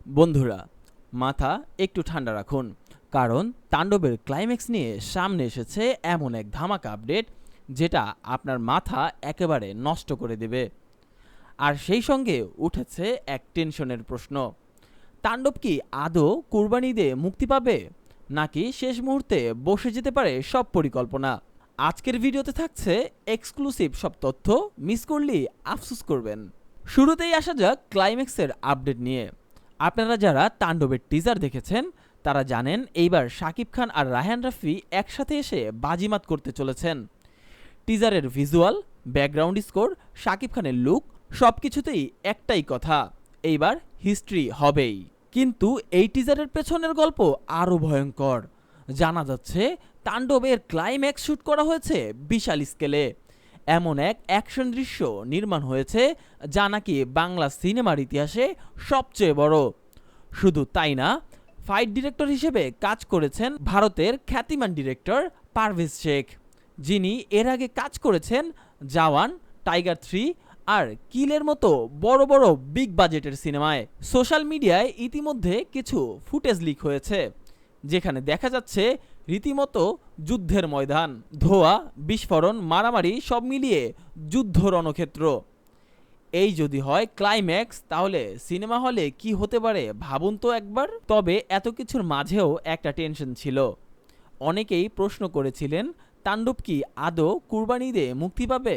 বন্ধুরা, মাথা একটু ঠান্ডা রাখুন, কারণ তাণ্ডবের ক্লাইম্যাক্স নিয়ে সামনে এসেছে এমন এক ধামাকা আপডেট যেটা আপনার মাথা একেবারে নষ্ট করে দেবে। আর সেই সঙ্গে উঠেছে এক টেনশনের প্রশ্ন: তাণ্ডব কি আদৌ কুরবানি ঈদে মুক্তি পাবে, নাকি শেষ মুহূর্তে বসে যেতে পারে সব পরিকল্পনা? আজকের ভিডিওতে থাকছে এক্সক্লুসিভ সব তথ্য, মিস করলেই আফসোস করবেন। শুরুতেই আসা যাক ক্লাইম্যাক্সের আপডেট নিয়ে। আপনারা যারা তাণ্ডবের টিজার দেখেছেন তারা জানেন এইবার শাকিব খান আর রায়হান রাফি একসাথে এসে বাজিমাত করতে চলেছেন। টিজারের ভিজুয়াল, ব্যাকগ্রাউন্ড স্কোর, শাকিব খানের লুক, সবকিছুতেই একটাই কথা: এইবার হিস্ট্রি হবেই। কিন্তু এই টিজারের পেছনের গল্প আরও ভয়ঙ্কর। জানা যাচ্ছে তাণ্ডবের ক্লাইম্যাক্স শুট করা হয়েছে বিশাল স্কেলে। এমন এক অ্যাকশন দৃশ্য নির্মাণ হয়েছে যা নাকি বাংলা সিনেমার ইতিহাসে সবচেয়ে বড়। শুধু তাই না, ফাইট ডিরেক্টর হিসেবে কাজ করেছেন ভারতের খ্যাতিমান ডিরেক্টর পারভেজ শেখ, যিনি এর আগে কাজ করেছেন জওয়ান, টাইগার 3 আর কিলের মতো বড় বড় বিগ বাজেটের সিনেমায়। সোশ্যাল মিডিয়ায় ইতিমধ্যে কিছু ফুটেজ লিক হয়েছে যেখানে দেখা যাচ্ছে রীতিমতো যুদ্ধের ময়দান, ধোঁয়া, বিস্ফোরণ, মারামারি সব মিলিয়ে যুদ্ধ রণক্ষেত্র। এই যদি হয় ক্লাইম্যাক্স, তাহলে সিনেমা হলে কি হতে পারে ভাবুন তো একবার। তবে এত কিছুর মাঝেও একটা টেনশন ছিল। অনেকেই প্রশ্ন করেছিলেন তাণ্ডব কি আদৌ কুরবানি ঈদে মুক্তি পাবে,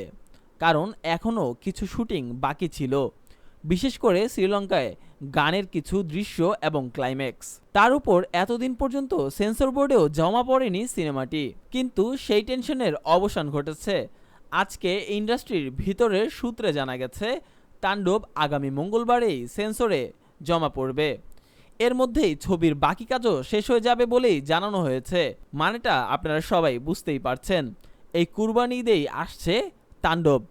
কারণ এখনও কিছু শুটিং বাকি ছিল, বিশেষ করে শ্রীলঙ্কায় গানের কিছু দৃশ্য এবং ক্লাইম্যাক্স। তার উপর এতদিন পর্যন্ত সেন্সর বোর্ডেও জমা পড়েনি সিনেমাটি। কিন্তু সেই টেনশনের অবসান ঘটেছে। আজকে ইন্ডাস্ট্রির ভিতরের সূত্রে জানা গেছে তাণ্ডব আগামী মঙ্গলবারেই সেন্সরে জমা পড়বে। এর মধ্যেই ছবির বাকি কাজও শেষ হয়ে যাবে বলেই জানানো হয়েছে। মানেটা আপনারা সবাই বুঝতেই পারছেন, এই কুরবানি ঈদেই আসছে তাণ্ডব।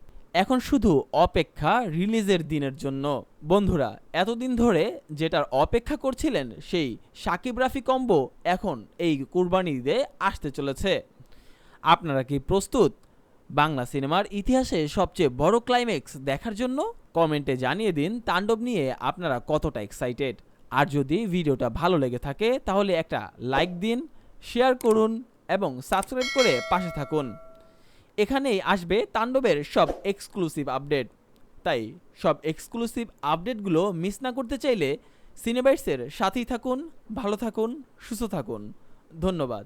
এখন শুধু অপেক্ষা রিলিজের দিনের জন্য। বন্ধুরা, এতদিন ধরে যেটার অপেক্ষা করছিলেন সেই শাকিব রাফি কম্বো এখন এই কুরবানি ঈদে আসতে চলেছে। আপনারা কি প্রস্তুত বাংলা সিনেমার ইতিহাসে সবচেয়ে বড় ক্লাইম্যাক্স দেখার জন্য? কমেন্টে জানিয়ে দিন তাণ্ডব নিয়ে আপনারা কতটা এক্সাইটেড। আর যদি ভিডিওটা ভালো লেগে থাকে তাহলে একটা লাইক দিন, শেয়ার করুন এবং সাবস্ক্রাইব করে পাশে থাকুন। এখানেই আসবে তাণ্ডবের সব এক্সক্লুসিভ আপডেট। তাই সব এক্সক্লুসিভ আপডেটগুলো মিস না করতে চাইলে সিনেবাইটসের সাথেই থাকুন। ভালো থাকুন, সুস্থ থাকুন। ধন্যবাদ।